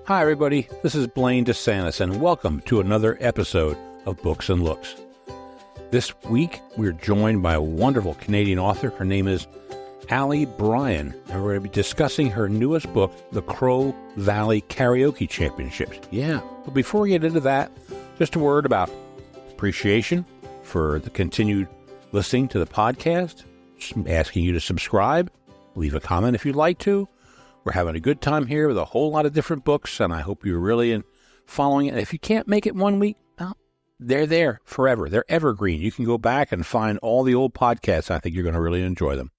Hi, everybody. This is Blaine DeSantis, and welcome to another episode of Books and Looks. This week, we're joined by a wonderful Canadian author. Her name is Bryan, and we're going to be discussing her newest book, The Crow Valley Karaoke Championships. Yeah, but before we get into that, just a word about appreciation for the continued listening to the podcast, just asking you to subscribe, leave a comment if you'd like to. We're having a good time here with a whole lot of different books, and I hope you're really following it. If you can't make it one week, well, they're there forever. They're evergreen. You can go back and find all the old podcasts. I think you're going to really enjoy them.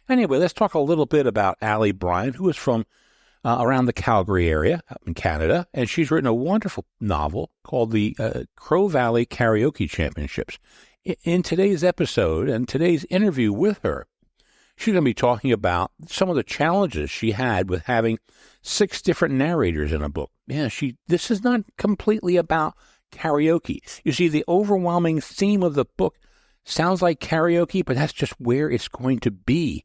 Anyway, let's talk a little bit about Bryan, who is from around the Calgary area up in Canada, and she's written a wonderful novel called the Crow Valley Karaoke Championships. In today's episode and today's interview with her, she's going to be talking about some of the challenges she had with having 6 different narrators in a book. Yeah, this is not completely about karaoke. You see, the overwhelming theme of the book sounds like karaoke, but that's just where it's going to be.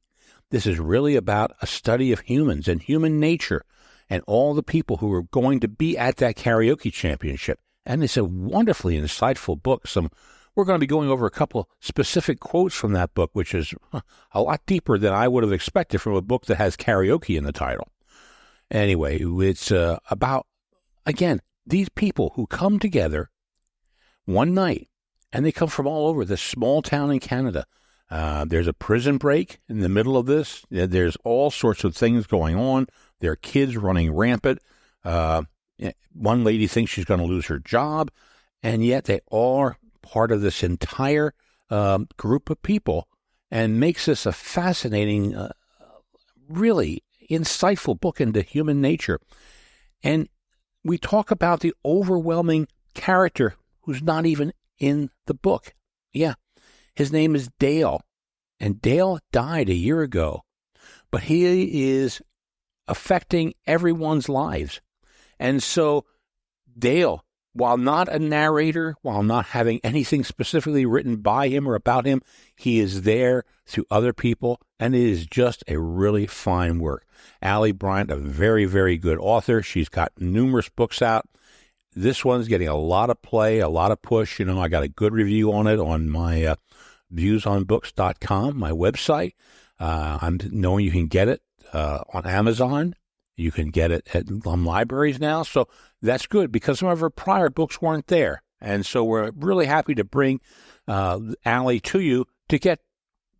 This is really about a study of humans and human nature and all the people who are going to be at that karaoke championship. And it's a wonderfully insightful book. We're going to be going over a couple specific quotes from that book, which is a lot deeper than I would have expected from a book that has karaoke in the title. Anyway, it's about, again, these people who come together one night, and they come from all over this small town in Canada. There's a prison break in the middle of this. There's all sorts of things going on. There are kids running rampant. One lady thinks she's going to lose her job, and yet they are part of this entire group of people, and makes this a fascinating, really insightful book into human nature. And we talk about the overwhelming character who's not even in the book. Yeah, his name is Dale, and Dale died a year ago, but he is affecting everyone's lives. And so Dale, while not a narrator, while not having anything specifically written by him or about him, he is there through other people, and it is just a really fine work. Bryan, a very, very good author. She's got numerous books out. This one's getting a lot of play, a lot of push. I got a good review on it on my viewsonbooks.com, my website. I'm knowing you can get it on Amazon. You can get it on libraries now. So that's good, because some of her prior books weren't there. And so we're really happy to bring to you to get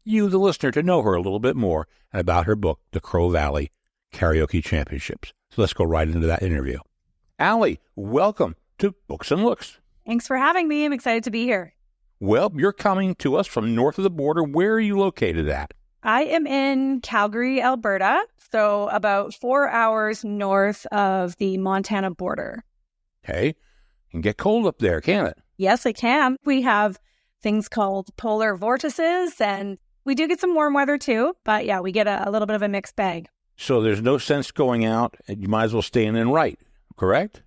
you, the listener, to know her a little bit more about her book, The Crow Valley Karaoke Championships. So let's go right into that interview. Welcome to Books and Looks. Thanks for having me. I'm excited to be here. Well, you're coming to us from north of the border. Where are you located at? I am in Calgary, Alberta, so about 4 hours north of the Montana border. Okay. It can get cold up there, can't it? Yes, it can. We have things called polar vortices, and we do get some warm weather too. But yeah, we get a little bit of a mixed bag. So there's no sense going out, and you might as well stay in and write, correct?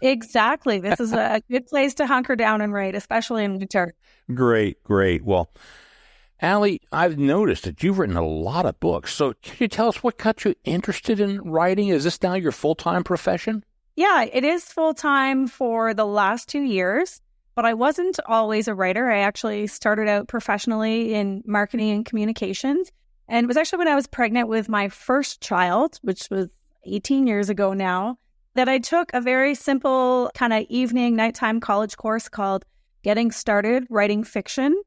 Exactly. This is a good place to hunker down and write, especially in winter. Great. Well, I've noticed that you've written a lot of books. So can you tell us what got you interested in writing? Is this now your full-time profession? Yeah, it is full-time for the last 2 years, but I wasn't always a writer. I actually started out professionally in marketing and communications. And it was actually when I was pregnant with my first child, which was 18 years ago now, that I took a very simple kind of nighttime college course called Getting Started Writing Fiction.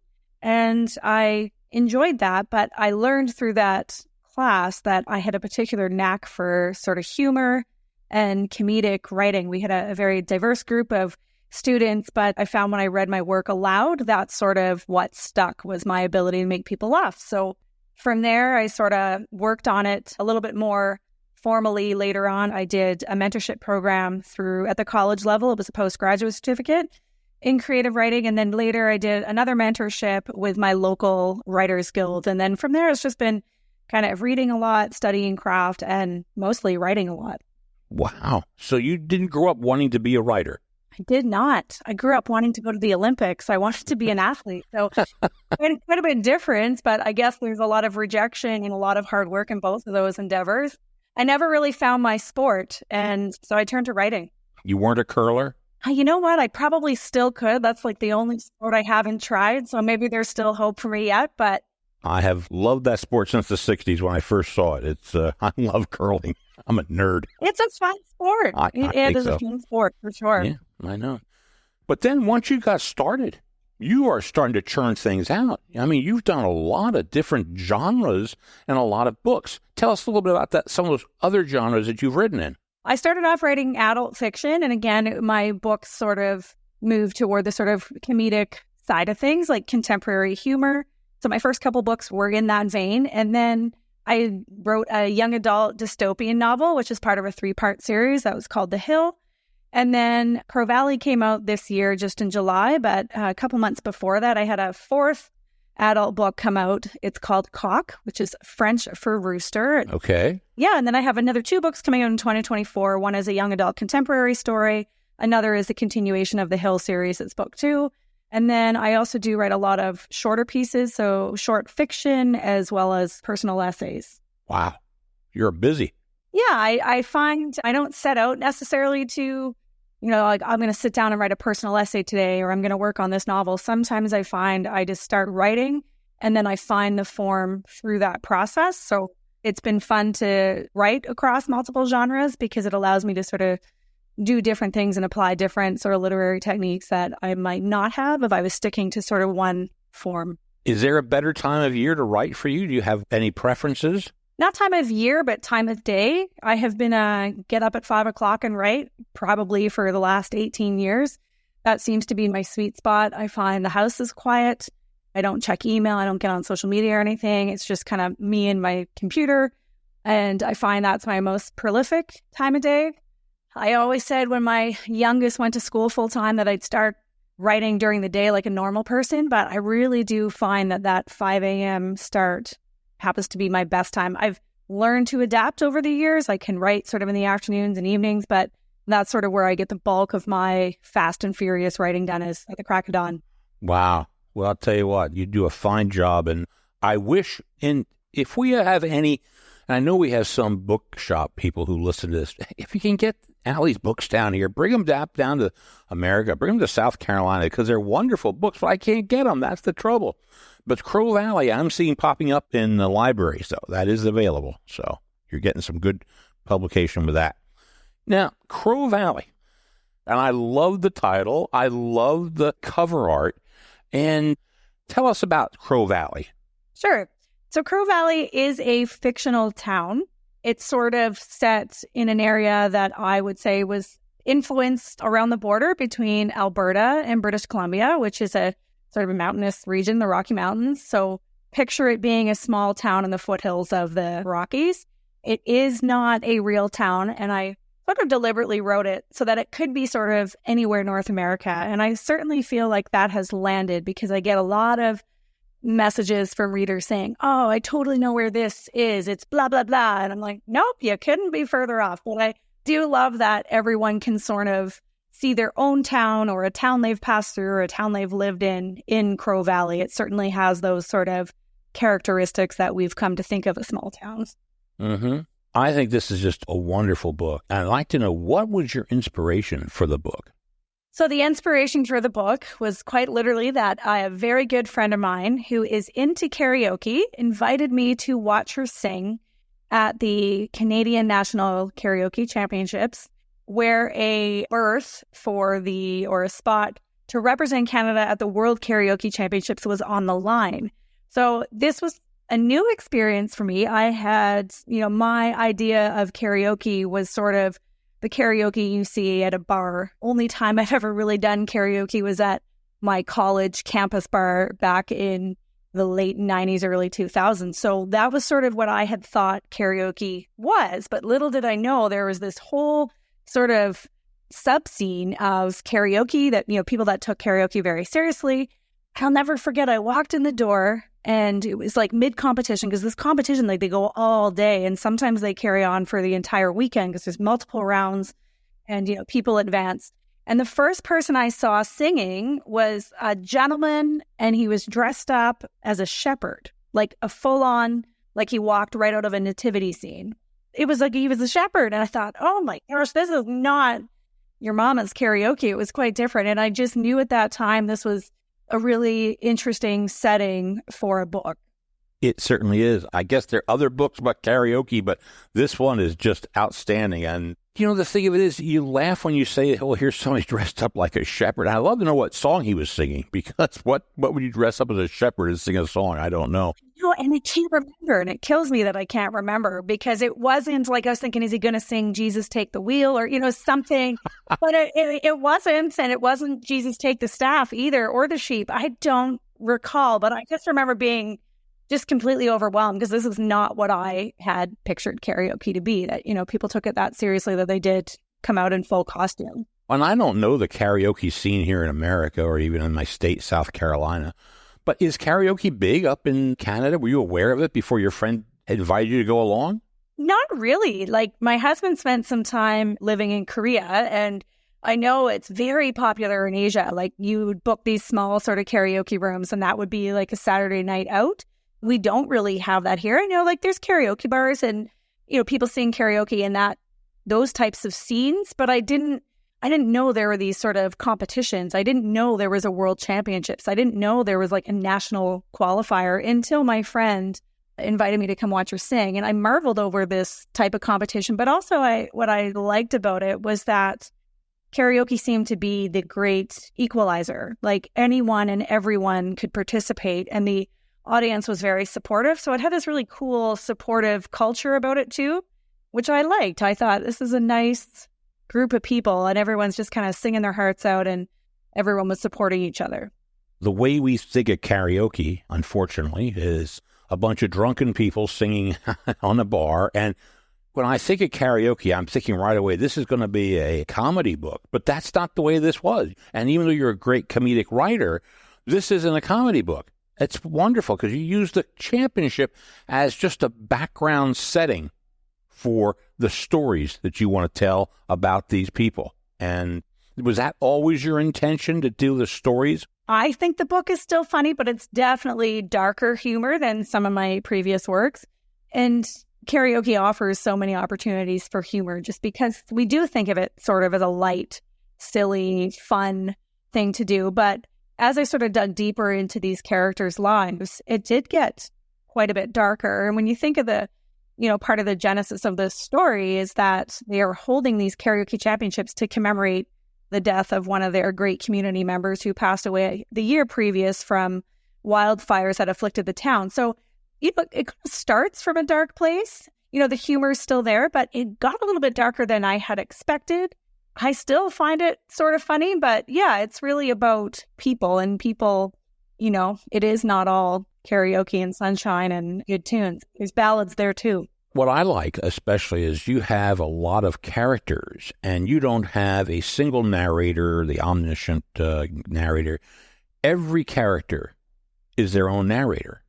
And I enjoyed that, but I learned through that class that I had a particular knack for sort of humor and comedic writing. We had a very diverse group of students, but I found when I read my work aloud, that's sort of what stuck, was my ability to make people laugh. So from there, I sort of worked on it a little bit more formally later on. I did a mentorship program at the college level. It was a postgraduate certificate in creative writing. And then later I did another mentorship with my local Writers Guild. And then from there, it's just been kind of reading a lot, studying craft, and mostly writing a lot. Wow. So you didn't grow up wanting to be a writer? I did not. I grew up wanting to go to the Olympics. I wanted to be an athlete. So quite a bit different, but I guess there's a lot of rejection and a lot of hard work in both of those endeavors. I never really found my sport. And so I turned to writing. You weren't a curler? You know what? I probably still could. That's like the only sport I haven't tried. So maybe there's still hope for me yet. But I have loved that sport since the 60s when I first saw it. I love curling. I'm a nerd. It's a fun sport. It is so. a fun sport for sure. Yeah, I know. But then once you got started, you are starting to churn things out. I mean, you've done a lot of different genres and a lot of books. Tell us a little bit about that, some of those other genres that you've written in. I started off writing adult fiction. And again, my books sort of moved toward the sort of comedic side of things, like contemporary humor. So my first couple books were in that vein. And then I wrote a young adult dystopian novel, which is part of a 3-part series that was called The Hill. And then Crow Valley came out this year, just in July. But a couple months before that, I had a 4th adult book come out. It's called Cock, which is French for rooster. Okay. Yeah, and then I have another 2 books coming out in 2024. One is a young adult contemporary story. Another is a continuation of the Hill series. It's book 2. And then I also do write a lot of shorter pieces, so short fiction as well as personal essays. Wow. You're busy. Yeah, I find I don't set out necessarily to, like I'm going to sit down and write a personal essay today, or I'm going to work on this novel. Sometimes I find I just start writing and then I find the form through that process. So it's been fun to write across multiple genres because it allows me to sort of do different things and apply different sort of literary techniques that I might not have if I was sticking to sort of one form. Is there a better time of year to write for you? Do you have any preferences? Not time of year, but time of day. I have been get up at 5 o'clock and write probably for the last 18 years. That seems to be my sweet spot. I find the house is quiet. I don't check email. I don't get on social media or anything. It's just kind of me and my computer. And I find that's my most prolific time of day. I always said when my youngest went to school full time that I'd start writing during the day like a normal person. But I really do find that 5 a.m. start happens to be my best time. I've learned to adapt over the years. I can write sort of in the afternoons and evenings, but that's sort of where I get the bulk of my fast and furious writing done is at the crack of dawn. Wow. Well, I'll tell you what, you do a fine job. And I wish, if we have any, and I know we have some bookshop people who listen to this, if you can get Allie's books down here, bring them down to America, bring them to South Carolina, because they're wonderful books, but I can't get them. That's the trouble. But Crow Valley, I'm seeing popping up in the libraries, though. That is available. So you're getting some good publication with that. Now, Crow Valley, and I love the title. I love the cover art. And tell us about Crow Valley. Sure. So Crow Valley is a fictional town. It's sort of set in an area that I would say was influenced around the border between Alberta and British Columbia, which is a sort of a mountainous region, the Rocky Mountains. So picture it being a small town in the foothills of the Rockies. It is not a real town, and I sort of deliberately wrote it so that it could be sort of anywhere North America. And I certainly feel like that has landed because I get a lot of messages from readers saying, oh, I totally know where this is. It's blah, blah, blah. And I'm like, nope, you couldn't be further off. But I do love that everyone can sort of see their own town or a town they've passed through or a town they've lived in Crow Valley. It certainly has those sort of characteristics that we've come to think of as small towns. Mm-hmm. I think this is just a wonderful book. And I'd like to know, what was your inspiration for the book? So the inspiration for the book was quite literally that a very good friend of mine who is into karaoke invited me to watch her sing at the Canadian National Karaoke Championships, where a berth or a spot to represent Canada at the World Karaoke Championships was on the line. So this was a new experience for me. I had, my idea of karaoke was sort of the karaoke you see at a bar. Only time I've ever really done karaoke was at my college campus bar back in the late 90s, early 2000s. So that was sort of what I had thought karaoke was. But little did I know there was this whole sort of sub-scene of karaoke that, people that took karaoke very seriously. I'll never forget, I walked in the door and it was like mid-competition, because this competition, like, they go all day and sometimes they carry on for the entire weekend because there's multiple rounds and, people advance. And the first person I saw singing was a gentleman, and he was dressed up as a shepherd, like a full-on, like he walked right out of a nativity scene. it was like he was a shepherd. And I thought, oh my gosh, this is not your mama's karaoke. It was quite different. And I just knew at that time this was a really interesting setting for a book. It certainly is. I guess there are other books about karaoke, but this one is just outstanding. And, the thing of it is, you laugh when you say, oh, here's somebody dressed up like a shepherd. I love to know what song he was singing, because what would you dress up as a shepherd and sing a song? I don't know. And I can't remember. And it kills me that I can't remember, because it wasn't like I was thinking, is he going to sing Jesus Take the Wheel or, something? But it wasn't. And it wasn't Jesus Take the Staff either, or the sheep. I don't recall, but I just remember being just completely overwhelmed, because this is not what I had pictured karaoke to be, that, people took it that seriously, that they did come out in full costume. And I don't know the karaoke scene here in America or even in my state, South Carolina, but is karaoke big up in Canada? Were you aware of it before your friend invited you to go along? Not really. Like, my husband spent some time living in Korea, and I know it's very popular in Asia. Like, you would book these small sort of karaoke rooms, and that would be like a Saturday night out. We don't really have that here. I know, like, there's karaoke bars and, people sing karaoke in those types of scenes, but I didn't know there were these sort of competitions. I didn't know there was a world championships. I didn't know there was like a national qualifier until my friend invited me to come watch her sing. And I marveled over this type of competition. But also what I liked about it was that karaoke seemed to be the great equalizer. Like, anyone and everyone could participate, and the audience was very supportive. So it had this really cool, supportive culture about it too, which I liked. I thought, this is a nice group of people, and everyone's just kind of singing their hearts out, and everyone was supporting each other. The way we think of karaoke, unfortunately, is a bunch of drunken people singing on a bar. And when I think of karaoke, I'm thinking right away, this is going to be a comedy book. But that's not the way this was. And even though you're a great comedic writer, this isn't a comedy book. It's wonderful, because you use the championship as just a background setting for the stories that you want to tell about these people. And was that always your intention, to do the stories? I think the book is still funny, but it's definitely darker humor than some of my previous works. And karaoke offers so many opportunities for humor, just because we do think of it sort of as a light, silly, fun thing to do. But as I sort of dug deeper into these characters' lives, it did get quite a bit darker. And when you think of the, part of the genesis of this story is that they are holding these karaoke championships to commemorate the death of one of their great community members who passed away the year previous from wildfires that afflicted the town. So, it kind of starts from a dark place. The humor is still there, but it got a little bit darker than I had expected. I still find it sort of funny, but yeah, it's really about people, and people, it is not all karaoke and sunshine and good tunes. There's ballads there too. What I like especially is you have a lot of characters, and you don't have a single narrator, the omniscient narrator. Every character is their own narrator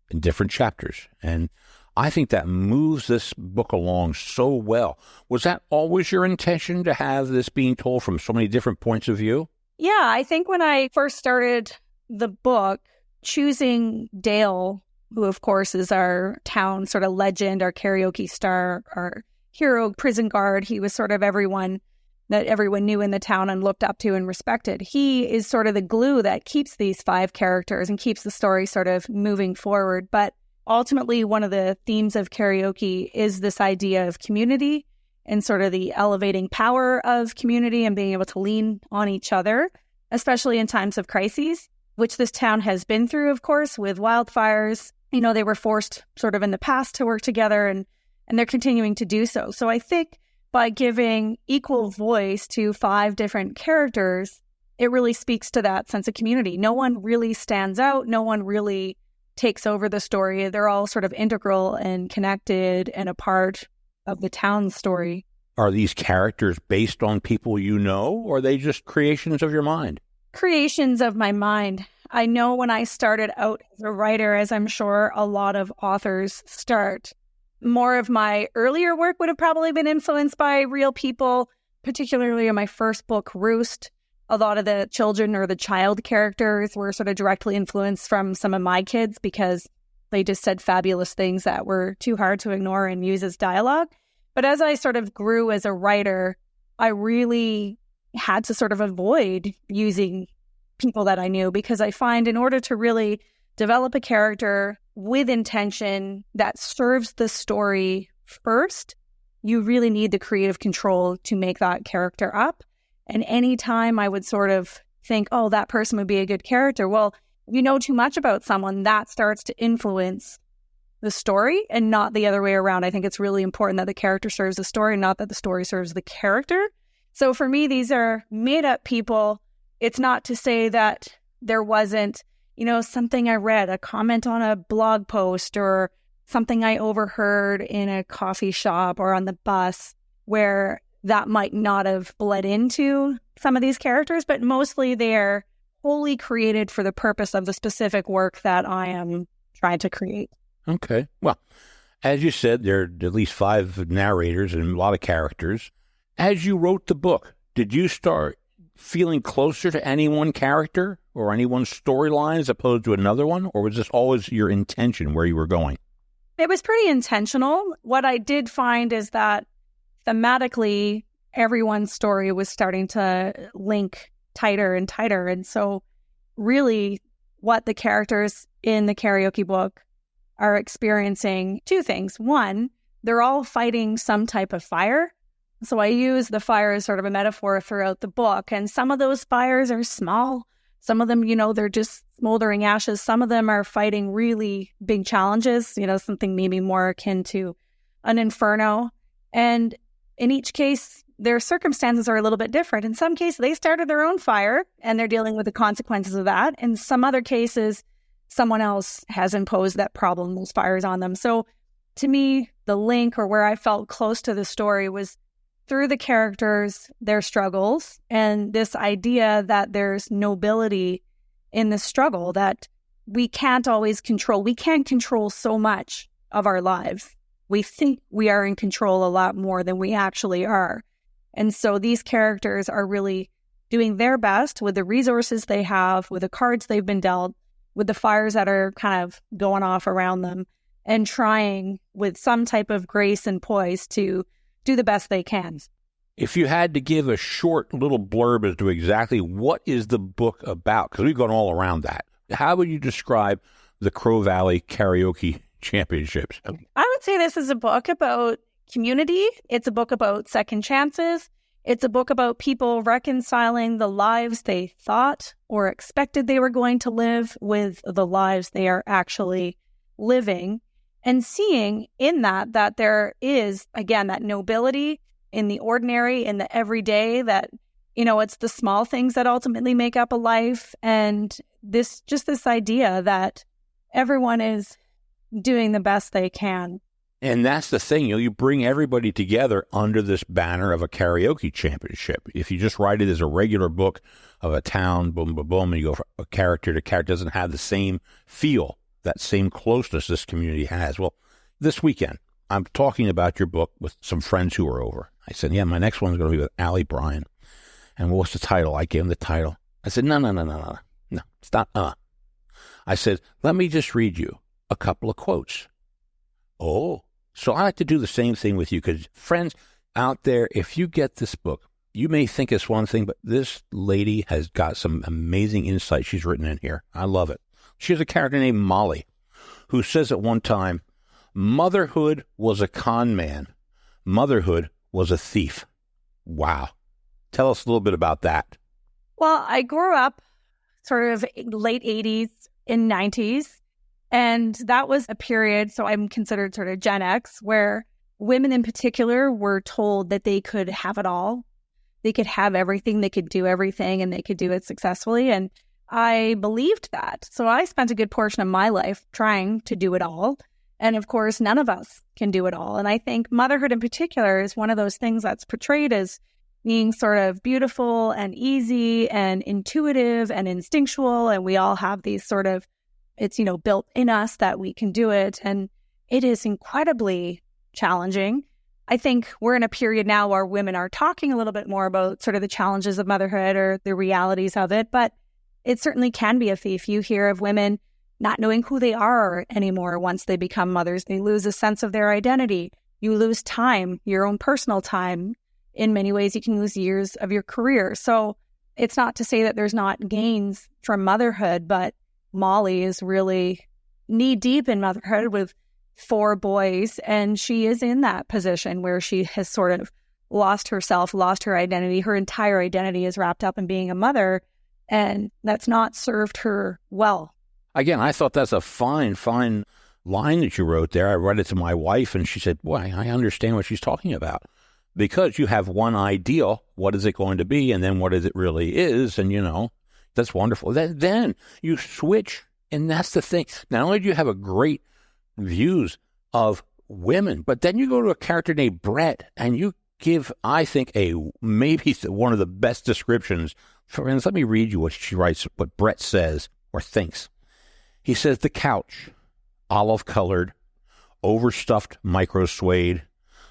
in different chapters. And I think that moves this book along so well. Was that always your intention, to have this being told from so many different points of view? Yeah, I think when I first started the book, choosing Dale, who of course is our town sort of legend, our karaoke star, our hero prison guard, he was sort of everyone that everyone knew in the town and looked up to and respected. He is sort of the glue that keeps these 5 characters and keeps the story sort of moving forward. But ultimately, one of the themes of karaoke is this idea of community and sort of the elevating power of community and being able to lean on each other, especially in times of crises, which this town has been through, of course, with wildfires. They were forced sort of in the past to work together, and they're continuing to do so. So I think by giving equal voice to 5 different characters, it really speaks to that sense of community. No one really stands out. No one really takes over the story. They're all sort of integral and connected and a part of the town's story. Are these characters based on people you know, or are they just creations of your mind? Creations of my mind. I know when I started out as a writer, as I'm sure a lot of authors start, more of my earlier work would have probably been influenced by real people, particularly in my first book, Roost. A lot of the children or the child characters were sort of directly influenced from some of my kids, because they just said fabulous things that were too hard to ignore and use as dialogue. But as I sort of grew as a writer, I really had to sort of avoid using people that I knew, because I find in order to really develop a character with intention that serves the story first, you really need the creative control to make that character up. And anytime I would sort of think, oh, that person would be a good character, well, you know too much about someone, that starts to influence the story and not the other way around. I think it's really important that the character serves the story, not that the story serves the character. So for me, these are made up people. It's not to say that there wasn't, something I read, a comment on a blog post or something I overheard in a coffee shop or on the bus where that might not have bled into some of these characters, but mostly they're wholly created for the purpose of the specific work that I am trying to create. Okay. Well, as you said, there are at least 5 narrators and a lot of characters. As you wrote the book, did you start feeling closer to any one character or any one storyline as opposed to another one? Or was this always your intention where you were going? It was pretty intentional. What I did find is that thematically, everyone's story was starting to link tighter and tighter. And so really what the characters in the karaoke book are experiencing, 2 things. One, they're all fighting some type of fire. So I use the fire as sort of a metaphor throughout the book. And some of those fires are small. Some of them, they're just smoldering ashes. Some of them are fighting really big challenges, something maybe more akin to an inferno. And in each case, their circumstances are a little bit different. In some cases, they started their own fire and they're dealing with the consequences of that. In some other cases, someone else has imposed that problem, those fires on them. So to me, the link or where I felt close to the story was through the characters, their struggles, and this idea that there's nobility in the struggle that we can't always control. We can't control so much of our lives. We think we are in control a lot more than we actually are. And so these characters are really doing their best with the resources they have, with the cards they've been dealt, with the fires that are kind of going off around them, and trying with some type of grace and poise to do the best they can. If you had to give a short little blurb as to exactly what is the book about, because we've gone all around that, how would you describe the Crow Valley Karaoke Championships? I would say this is a book about community. It's a book about second chances. It's a book about people reconciling the lives they thought or expected they were going to live with the lives they are actually living, and seeing in that there is, again, that nobility in the ordinary, in the everyday, that, it's the small things that ultimately make up a life. And this idea that everyone is doing the best they can. And that's the thing, you bring everybody together under this banner of a karaoke championship. If you just write it as a regular book of a town, boom, boom, boom, and you go from a character to character, it doesn't have the same feel, that same closeness this community has. Well, this weekend, I'm talking about your book with some friends who are over. I said, my next one's going to be with Allie Bryan. And what's the title? I gave him the title. I said, no, it's not. I said, let me just read you a couple of quotes. Oh, so I like to do the same thing with you, because friends out there, if you get this book, you may think it's one thing, but this lady has got some amazing insight she's written in here. I love it. She has a character named Molly who says at one time, motherhood was a con man. Motherhood was a thief. Wow. Tell us a little bit about that. Well, I grew up sort of late 80s and 90s. And that was a period, so I'm considered sort of Gen X, where women in particular were told that they could have it all. They could have everything, they could do everything, and they could do it successfully. And I believed that. So I spent a good portion of my life trying to do it all. And of course, none of us can do it all. And I think motherhood in particular is one of those things that's portrayed as being sort of beautiful and easy and intuitive and instinctual. And we all have these sort of, it's, built in us that we can do it. And it is incredibly challenging. I think we're in a period now where women are talking a little bit more about sort of the challenges of motherhood or the realities of it, but it certainly can be a thief. You hear of women not knowing who they are anymore once they become mothers. They lose a sense of their identity. You lose time, your own personal time. In many ways, you can lose years of your career. So it's not to say that there's not gains from motherhood, but Molly is really knee-deep in motherhood with 4 boys, and she is in that position where she has sort of lost herself, lost her identity. Her entire identity is wrapped up in being a mother, and that's not served her well. Again, I thought that's a fine line that you wrote there. I read it to my wife, and she said, boy, I understand what she's talking about. Because you have one ideal, what is it going to be, and then what it really is, and, that's wonderful. Then you switch, and that's the thing. Not only do you have a great views of women, but then you go to a character named Brett, and you give, I think, maybe one of the best descriptions. For instance, let me read you what she writes, what Brett says or thinks. He says, the couch, olive-colored, overstuffed micro-suede,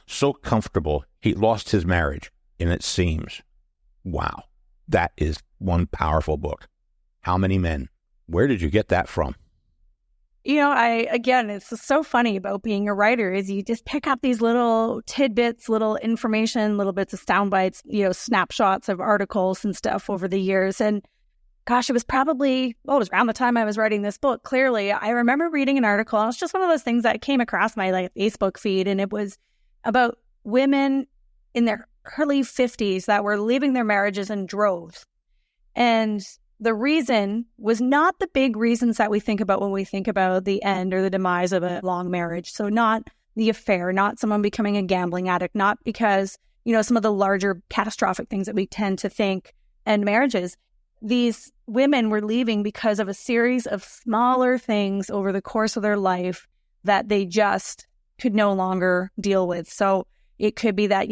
so comfortable he lost his marriage, and it seems. Wow, that is one powerful book. How many men? Where did you get that from? It's so funny about being a writer is you just pick up these little tidbits, little information, little bits of sound bites, snapshots of articles and stuff over the years. And gosh, it was around the time I was writing this book. Clearly, I remember reading an article. And it's just one of those things that came across my Facebook feed, and it was about women in their early 50s that were leaving their marriages in droves. And the reason was not the big reasons that we think about when we think about the end or the demise of a long marriage. So not the affair, not someone becoming a gambling addict, not because, some of the larger catastrophic things that we tend to think end marriages. These women were leaving because of a series of smaller things over the course of their life that they just could no longer deal with. So it could be that,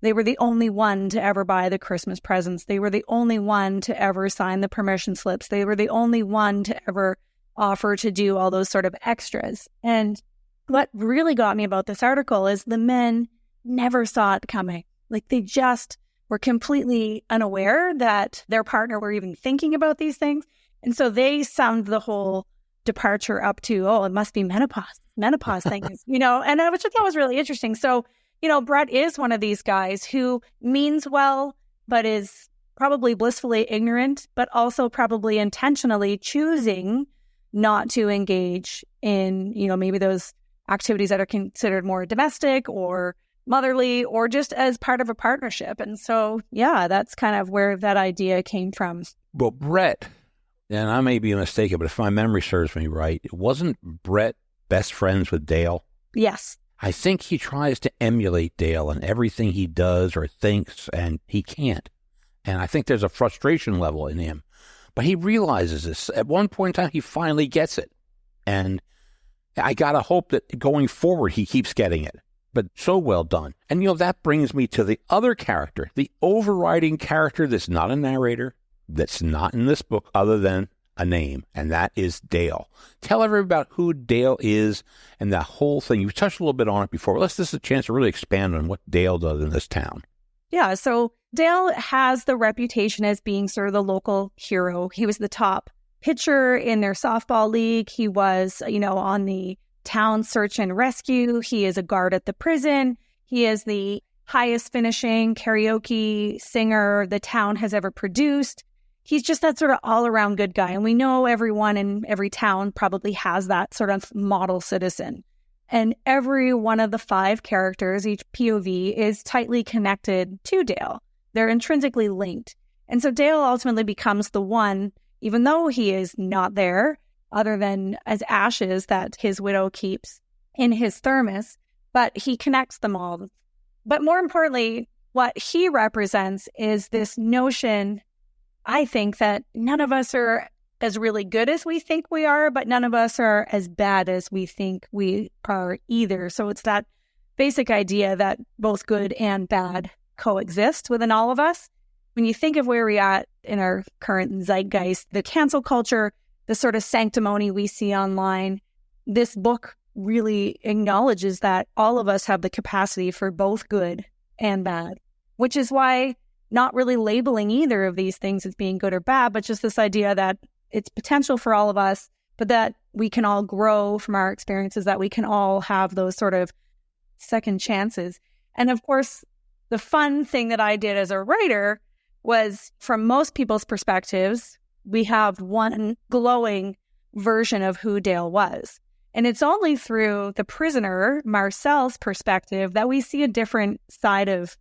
they were the only one to ever buy the Christmas presents. They were the only one to ever sign the permission slips. They were the only one to ever offer to do all those sort of extras. And what really got me about this article is the men never saw it coming. They just were completely unaware that their partner were even thinking about these things. And so they summed the whole departure up to, it must be menopause things, and I thought was really interesting. So, Brett is one of these guys who means well, but is probably blissfully ignorant, but also probably intentionally choosing not to engage in, maybe those activities that are considered more domestic or motherly or just as part of a partnership. And so, that's kind of where that idea came from. Well, Brett, and I may be mistaken, but if my memory serves me right, wasn't Brett best friends with Dale? Yes. I think he tries to emulate Dale in everything he does or thinks, and he can't. And I think there's a frustration level in him. But he realizes this. At one point in time, he finally gets it. And I got to hope that going forward, he keeps getting it. But so well done. And, that brings me to the other character, the overriding character that's not a narrator, that's not in this book other than a name, and that is Dale. Tell everybody about who Dale is and that whole thing. You've touched a little bit on it before. This is a chance to really expand on what Dale does in this town. Yeah, so Dale has the reputation as being sort of the local hero. He was the top pitcher in their softball league. He was, on the town search and rescue. He is a guard at the prison. He is the highest finishing karaoke singer the town has ever produced. He's just that sort of all-around good guy. And we know everyone in every town probably has that sort of model citizen. And every one of the 5 characters, each POV, is tightly connected to Dale. They're intrinsically linked. And so Dale ultimately becomes the one, even though he is not there, other than as ashes that his widow keeps in his thermos, but he connects them all. But more importantly, what he represents is this notion, I think, that none of us are as really good as we think we are, but none of us are as bad as we think we are either. So it's that basic idea that both good and bad coexist within all of us. When you think of where we're at in our current zeitgeist, the cancel culture, the sort of sanctimony we see online, this book really acknowledges that all of us have the capacity for both good and bad, which is why not really labeling either of these things as being good or bad, but just this idea that it's potential for all of us. but that we can all grow from our experiences, that we can all have those sort of second chances. And of course, the fun thing that I did as a writer was, from most people's perspectives, we have one glowing version of who Dale was. And it's only through the prisoner, Marcel's perspective, that we see a different side of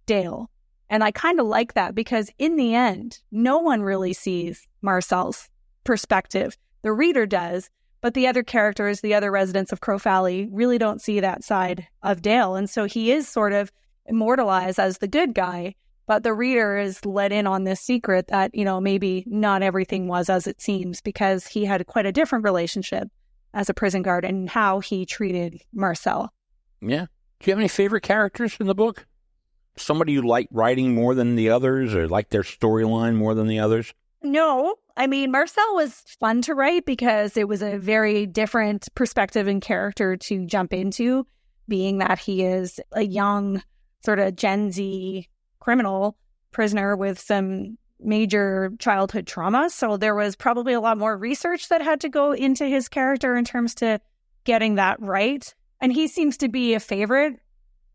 Dale. And I kind of like that, because in the end, no one really sees Marcel's perspective. The reader does, but the other characters, the other residents of Crow Valley, really don't see that side of Dale. And so he is sort of immortalized as the good guy, but the reader is let in on this secret that, maybe not everything was as it seems, because he had quite a different relationship as a prison guard and how he treated Marcel. Yeah. Do you have any favorite characters in the book? Somebody you like writing more than the others, or like their storyline more than the others? No. I mean, Marcel was fun to write because it was a very different perspective and character to jump into, being that he is a young sort of Gen Z criminal prisoner with some major childhood trauma. So there was probably a lot more research that had to go into his character in terms to getting that right. And he seems to be a favorite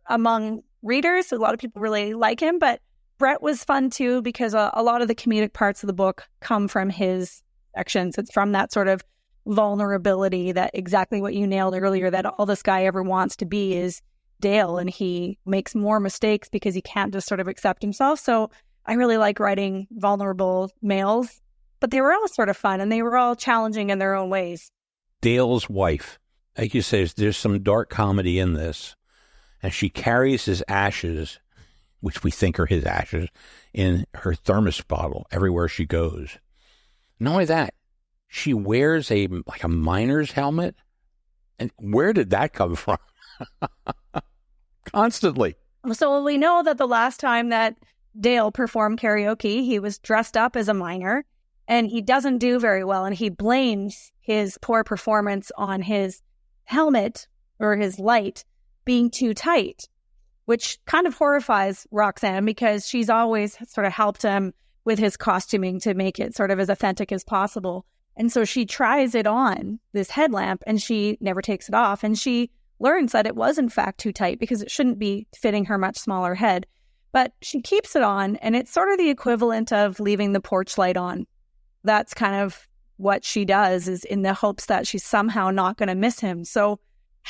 among readers. A lot of people really like him, but Brett was fun too, because a lot of the comedic parts of the book come from his sections. It's from that sort of vulnerability, that exactly what you nailed earlier, that all this guy ever wants to be is Dale, and he makes more mistakes because he can't just sort of accept himself. So I really like writing vulnerable males, but they were all sort of fun and they were all challenging in their own ways. Dale's wife, like you say, there's some dark comedy in this, and she carries his ashes, which we think are his ashes, in her thermos bottle everywhere she goes. Not only that, she wears a miner's helmet. And where did that come from? Constantly. So we know that the last time that Dale performed karaoke, he was dressed up as a miner, and he doesn't do very well, and he blames his poor performance on his helmet or his light being too tight, which kind of horrifies Roxanne, because she's always sort of helped him with his costuming to make it sort of as authentic as possible. And so she tries it on, this headlamp, and she never takes it off. And she learns that it was in fact too tight because it shouldn't be fitting her much smaller head. But she keeps it on, and it's sort of the equivalent of leaving the porch light on. That's kind of what she does, is in the hopes that she's somehow not going to miss him. So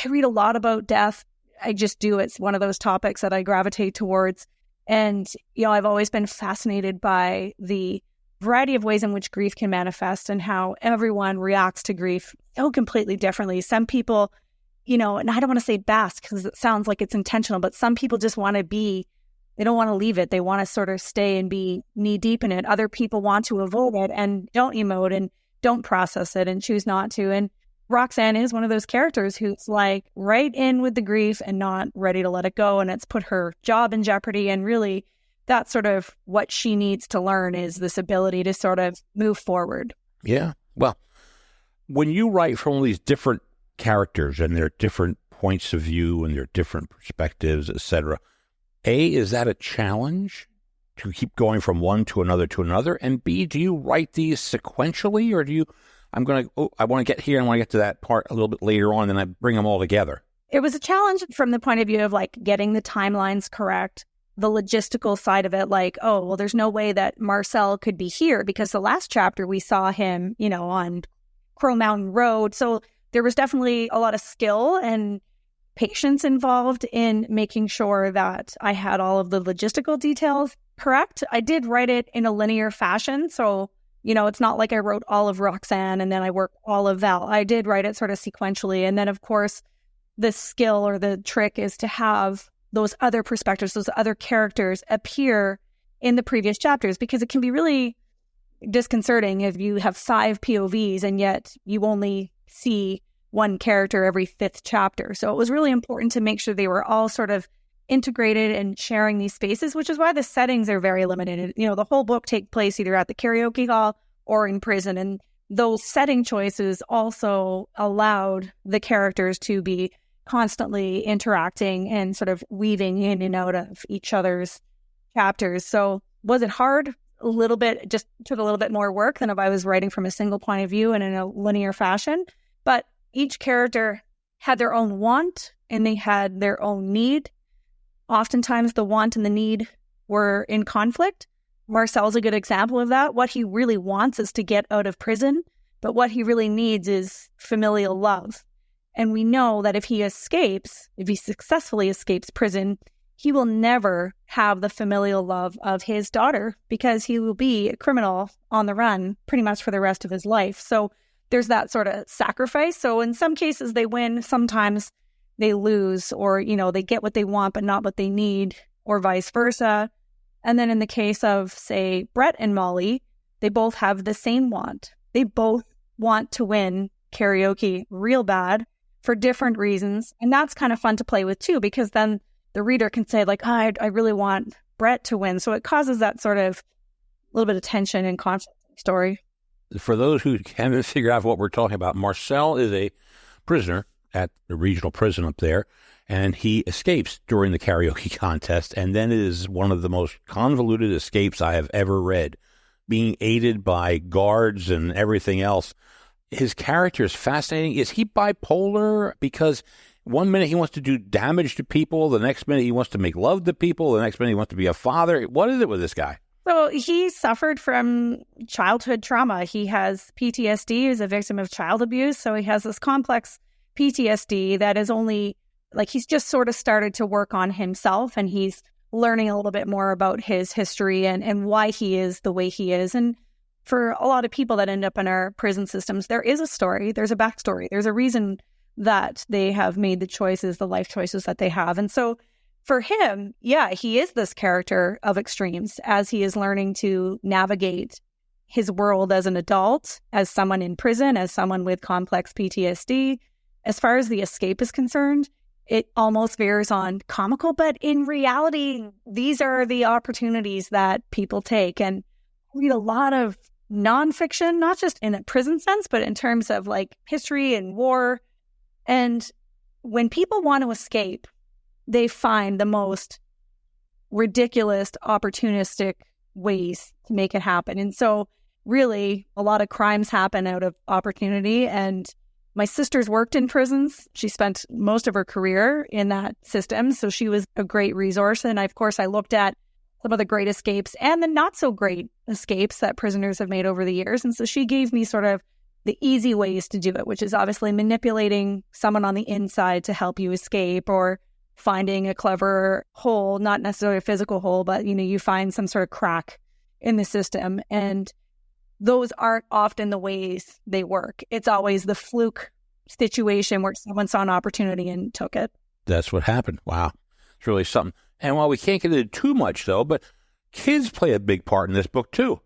I read a lot about death. I just do. It's one of those topics that I gravitate towards. And, I've always been fascinated by the variety of ways in which grief can manifest and how everyone reacts to grief so completely differently. Some people, and I don't want to say bask because it sounds like it's intentional, but some people just want to they don't want to leave it. They want to sort of stay and be knee deep in it. Other people want to avoid it and don't emote and don't process it and choose not to. And Roxanne is one of those characters who's like right in with the grief and not ready to let it go. And it's put her job in jeopardy. And really, that's sort of what she needs to learn, is this ability to sort of move forward. Yeah. Well, when you write from all these different characters and their different points of view and their different perspectives, etc., is that a challenge to keep going from one to another? And B, do you write these sequentially, or do you, I want to get here and I want to get to that part a little bit later on, and I bring them all together? It was a challenge from the point of view of getting the timelines correct, the logistical side of it, there's no way that Marcel could be here because the last chapter we saw him, on Crow Mountain Road. So there was definitely a lot of skill and patience involved in making sure that I had all of the logistical details correct. I did write it in a linear fashion. So, it's not like I wrote all of Roxanne and then I worked all of Val. I did write it sort of sequentially. And then, of course, the skill or the trick is to have those other perspectives, those other characters appear in the previous chapters, because it can be really disconcerting if you have 5 POVs and yet you only see one character every 5th chapter. So it was really important to make sure they were all sort of integrated and sharing these spaces, which is why the settings are very limited. The whole book takes place either at the karaoke hall or in prison. And those setting choices also allowed the characters to be constantly interacting and sort of weaving in and out of each other's chapters. So was it hard? just took a little bit more work than if I was writing from a single point of view and in a linear fashion. But each character had their own want and they had their own need. Oftentimes the want and the need were in conflict. Marcel's a good example of that. What he really wants is to get out of prison, but what he really needs is familial love. And we know that if he successfully escapes prison, he will never have the familial love of his daughter because he will be a criminal on the run pretty much for the rest of his life. So there's that sort of sacrifice. So in some cases they win, sometimes they lose, or, they get what they want but not what they need, or vice versa. And then in the case of, say, Brett and Molly, they both have the same want. They both want to win karaoke real bad for different reasons. And that's kind of fun to play with too, because then the reader can say, like, I really want Brett to win. So it causes that sort of little bit of tension and conflict in the story. For those who haven't figured out what we're talking about, Marcel is a prisoner at the regional prison up there, and he escapes during the karaoke contest, and then it is one of the most convoluted escapes I have ever read, being aided by guards and everything else. His character is fascinating. Is he bipolar? Because one minute he wants to do damage to people, the next minute he wants to make love to people, the next minute he wants to be a father. What is it with this guy? So he suffered from childhood trauma. He has PTSD. He's a victim of child abuse. So he has this complex PTSD that is only, like, he's just sort of started to work on himself, and he's learning a little bit more about his history and why he is the way he is. And for a lot of people that end up in our prison systems, there is a story, there's a backstory, there's a reason that they have made the choices, the life choices that they have. And so for him, yeah, he is this character of extremes as he is learning to navigate his world as an adult, as someone in prison, as someone with complex PTSD. As far as the escape is concerned, it almost veers on comical, but in reality, these are the opportunities that people take. And I read a lot of nonfiction, not just in a prison sense, but in terms of like history and war. And when people want to escape, they find the most ridiculous, opportunistic ways to make it happen. And so really, a lot of crimes happen out of opportunity. And my sister's worked in prisons. She spent most of her career in that system. So she was a great resource. And of course, I looked at some of the great escapes and the not so great escapes that prisoners have made over the years. And so she gave me sort of the easy ways to do it, which is obviously manipulating someone on the inside to help you escape, or finding a clever hole, not necessarily a physical hole, but, you find some sort of crack in the system. And those aren't often the ways they work. It's always the fluke situation where someone saw an opportunity and took it. That's what happened. Wow. It's really something. And while we can't get into too much, though, but kids play a big part in this book, too.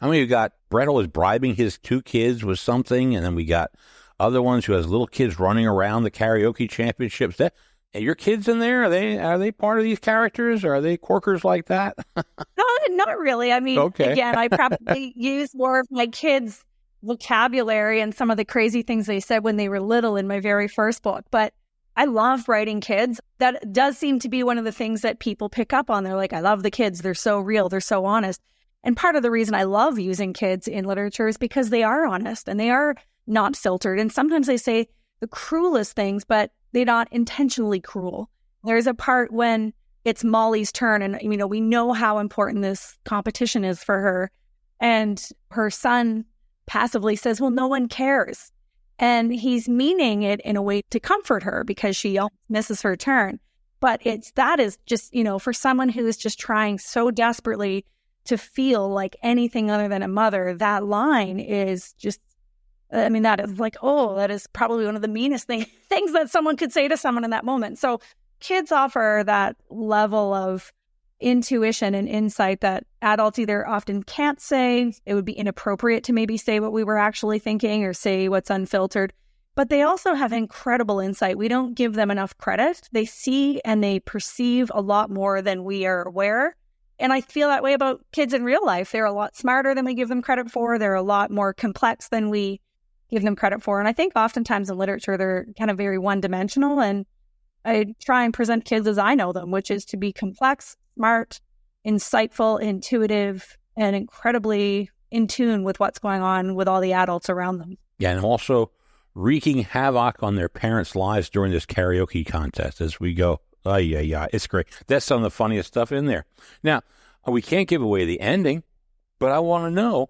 I mean, you got Brett was bribing his 2 kids with something, and then we got other ones who has little kids running around the karaoke championships. Are your kids in there? Are they part of these characters, or are they corkers like that? No, not really. I mean, okay. Again, I probably use more of my kids' vocabulary and some of the crazy things they said when they were little in my very first book. But I love writing kids. That does seem to be one of the things that people pick up on. They're like, I love the kids. They're so real. They're so honest. And part of the reason I love using kids in literature is because they are honest and they are not filtered. And sometimes they say the cruelest things, but they're not intentionally cruel. There's a part when it's Molly's turn, and we know how important this competition is for her. And her son passively says, well, no one cares. And he's meaning it in a way to comfort her because she misses her turn. But that is just, for someone who is just trying so desperately to feel like anything other than a mother, that line is just, that is like, that is probably one of the meanest things that someone could say to someone in that moment. So kids offer that level of intuition and insight that adults either often can't say. It would be inappropriate to maybe say what we were actually thinking or say what's unfiltered. But they also have incredible insight. We don't give them enough credit. They see and they perceive a lot more than we are aware. And I feel that way about kids in real life. They're a lot smarter than we give them credit for. They're a lot more complex than we give them credit for. And I think oftentimes in literature, they're kind of very one-dimensional. And I try and present kids as I know them, which is to be complex, smart, insightful, intuitive, and incredibly in tune with what's going on with all the adults around them. Yeah, and also wreaking havoc on their parents' lives during this karaoke contest as we go. Oh, yeah, it's great. That's some of the funniest stuff in there. Now, we can't give away the ending, but I want to know,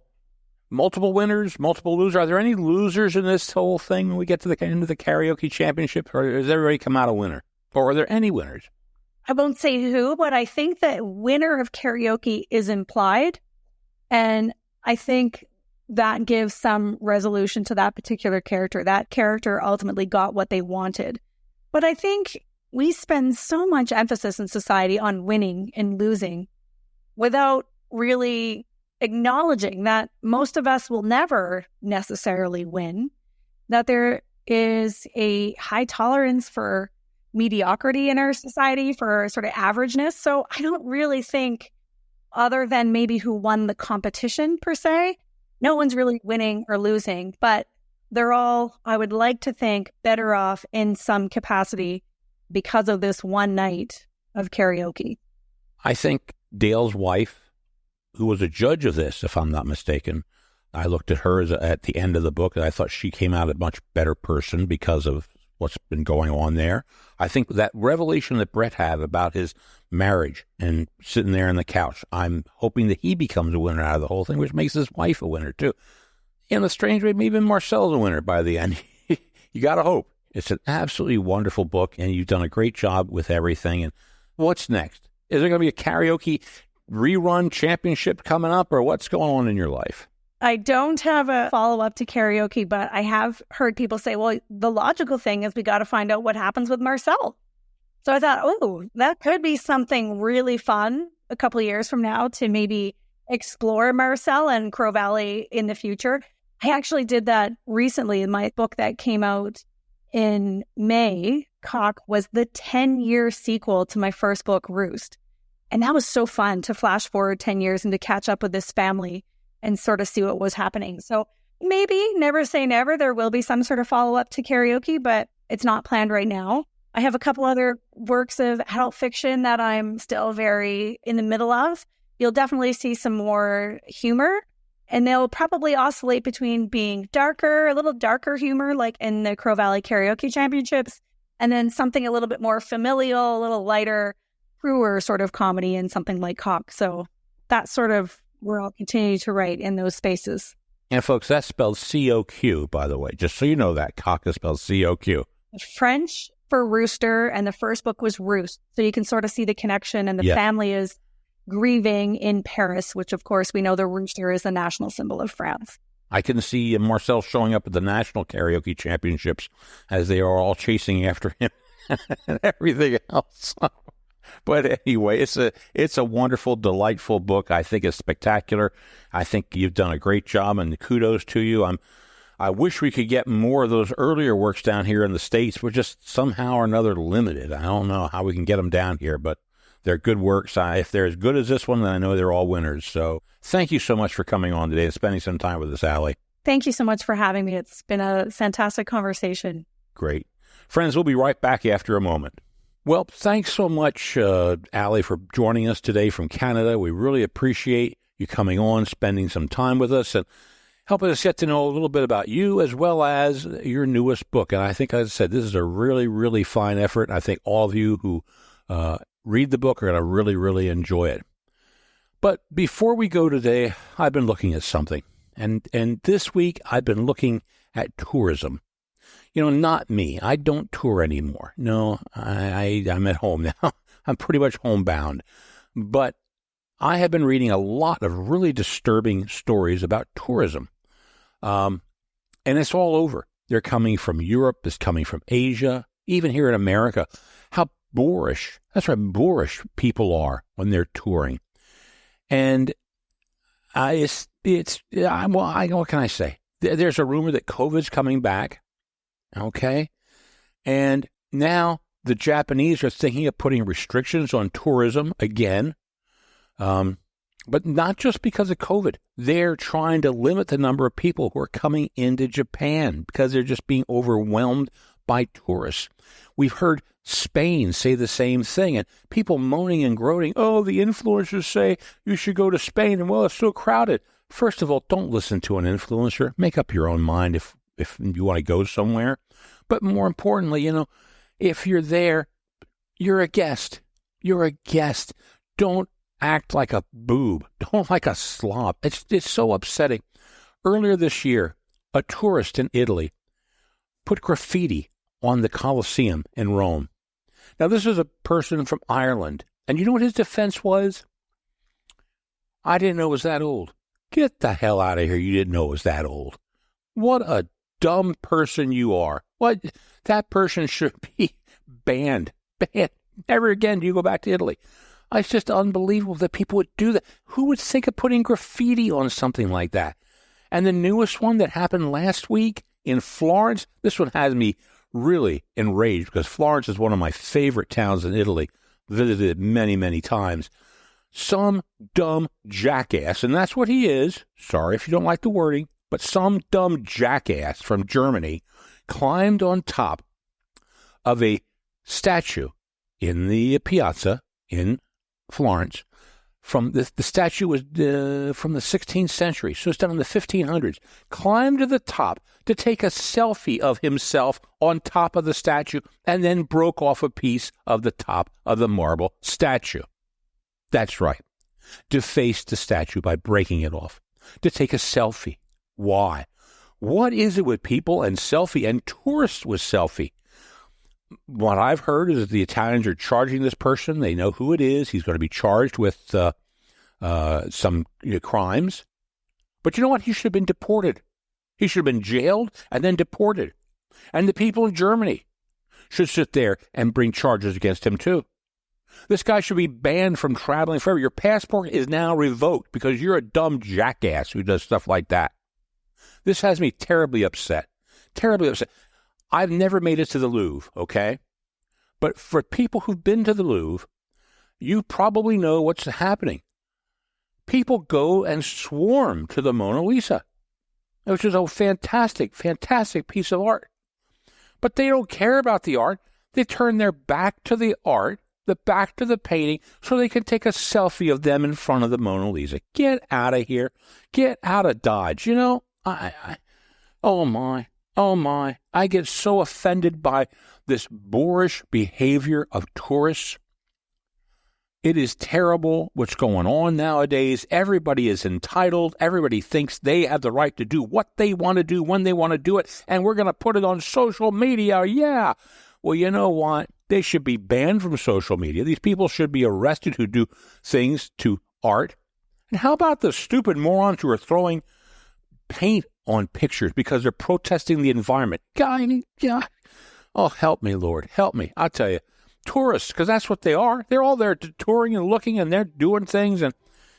multiple winners, multiple losers. Are there any losers in this whole thing when we get to the end of the karaoke championship, or does everybody come out a winner? Or are there any winners? I won't say who, but I think that winner of karaoke is implied. And I think that gives some resolution to that particular character. That character ultimately got what they wanted. But I think we spend so much emphasis in society on winning and losing without really acknowledging that most of us will never necessarily win, that there is a high tolerance for mediocrity in our society, for sort of averageness. So I don't really think, other than maybe who won the competition per se, no one's really winning or losing, but they're all, I would like to think, better off in some capacity because of this one night of karaoke. I think Dale's wife, who was a judge of this, if I'm not mistaken, I looked at her at the end of the book, and I thought she came out a much better person because of what's been going on there. I think that revelation that Brett had about his marriage and sitting there on the couch, I'm hoping that he becomes a winner out of the whole thing, which makes his wife a winner too. In a strange way, maybe Marcel's a winner by the end. You got to hope. It's an absolutely wonderful book, and you've done a great job with everything. And what's next? Is there going to be a karaoke rerun championship coming up, or what's going on in your life? I don't have a follow-up to karaoke, but I have heard people say, well, the logical thing is we got to find out what happens with Marcel. So I thought, oh, that could be something really fun a couple of years from now to maybe explore Marcel and Crow Valley in the future. I actually did that recently in my book that came out in May. Cock was the 10-year sequel to my first book, Roost. And that was so fun to flash forward 10 years and to catch up with this family and sort of see what was happening. So maybe, never say never, there will be some sort of follow-up to karaoke, but it's not planned right now. I have a couple other works of adult fiction that I'm still very in the middle of. You'll definitely see some more humor, and they'll probably oscillate between being darker, a little darker humor, like in the Crow Valley Karaoke Championships, and then something a little bit more familial, a little lighter, truer sort of comedy in something like Cock. So that's sort of where I'll continue to write in those spaces. And folks, that's spelled C-O-Q, by the way, just so you know that. Cock is spelled C-O-Q. French for rooster, and the first book was Roost. So you can sort of see the connection, and the family is grieving in Paris, which of course we know the rooster is the national symbol of France. I can see Marcel showing up at the National Karaoke Championships as they are all chasing after him and everything else. But anyway, it's a wonderful, delightful book. I think it's spectacular. I think you've done a great job, and kudos to you. I wish we could get more of those earlier works down here in the States. We're just somehow or another limited. I don't know how we can get them down here, but they're good works. If they're as good as this one, then I know they're all winners. So thank you so much for coming on today and spending some time with us, Allie. Thank you so much for having me. It's been a fantastic conversation. Great. Friends, we'll be right back after a moment. Well, thanks so much, Allie, for joining us today from Canada. We really appreciate you coming on, spending some time with us, and helping us get to know a little bit about you as well as your newest book. And I think, as I said, this is a really, really fine effort. I think all of you who read the book are going to really, really enjoy it. But before we go today, I've been looking at something. And this week, I've been looking at tourism. You know, not me. I don't tour anymore. No, I'm at home now. I'm pretty much homebound. But I have been reading a lot of really disturbing stories about tourism. And it's all over. They're coming from Europe. It's coming from Asia. Even here in America. How boorish. That's right, boorish people are when they're touring. And what can I say? There's a rumor that COVID's coming back. Okay. And now the Japanese are thinking of putting restrictions on tourism again. But not just because of COVID. They're trying to limit the number of people who are coming into Japan because they're just being overwhelmed by tourists. We've heard Spain say the same thing, and people moaning and groaning, oh, the influencers say you should go to Spain, and well, it's so crowded. First of all, don't listen to an influencer. Make up your own mind if you want to go somewhere. But more importantly, if you're there, you're a guest. You're a guest. Don't act like a boob. Don't like a slob. It's so upsetting. Earlier this year, a tourist in Italy put graffiti on the Colosseum in Rome. Now, this is a person from Ireland. And you know what his defense was? I didn't know it was that old. Get the hell out of here. You didn't know it was that old. What a dumb person you are. What? That person should be banned. Banned. Never again do you go back to Italy. It's just unbelievable that people would do that. Who would think of putting graffiti on something like that? And the newest one that happened last week in Florence, this one has me really enraged because Florence is one of my favorite towns in Italy. Visited it many, many times. Some dumb jackass, and that's what he is. Sorry if you don't like the wording, but some dumb jackass from Germany climbed on top of a statue in the piazza in Florence. The statue was from the 16th century, so it's done in the 1500s. Climbed to the top to take a selfie of himself on top of the statue and then broke off a piece of the top of the marble statue. That's right. Defaced the statue by breaking it off. To take a selfie. Why? What is it with people and selfie and tourists with selfie? What I've heard is that the Italians are charging this person. They know who it is. He's going to be charged with some crimes. But you know what? He should have been deported. He should have been jailed and then deported. And the people in Germany should sit there and bring charges against him too. This guy should be banned from traveling forever. Your passport is now revoked because you're a dumb jackass who does stuff like that. This has me terribly upset. Terribly upset. I've never made it to the Louvre, okay? But for people who've been to the Louvre, you probably know what's happening. People go and swarm to the Mona Lisa, which is a fantastic, fantastic piece of art. But they don't care about the art. They turn their back to the art, the back to the painting, so they can take a selfie of them in front of the Mona Lisa. Get out of here. Get out of Dodge. Oh my. I get so offended by this boorish behavior of tourists. It is terrible what's going on nowadays. Everybody is entitled. Everybody thinks they have the right to do what they want to do when they want to do it. And we're going to put it on social media. Yeah. Well, you know what? They should be banned from social media. These people should be arrested who do things to art. And how about the stupid morons who are throwing paint on pictures because they're protesting the environment? God, oh, help me, Lord. Help me. I'll tell you. Tourists, because that's what they are. They're all there touring and looking, and they're doing things, and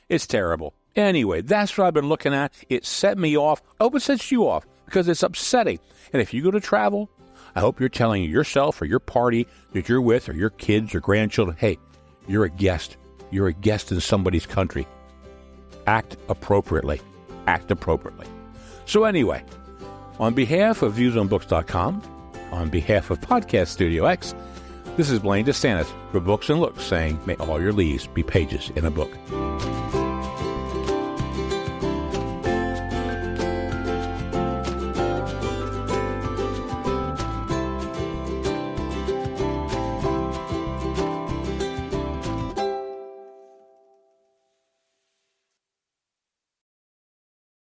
it's terrible. Anyway, that's what I've been looking at. It set me off. I hope it sets you off, because it's upsetting. And if you go to travel, I hope you're telling yourself or your party that you're with or your kids or grandchildren, hey, you're a guest. You're a guest in somebody's country. Act appropriately. Act appropriately. So anyway, on behalf of viewsonbooks.com, on behalf of Podcast Studio X, this is Blaine DeSantis for Books and Looks saying, may all your leaves be pages in a book.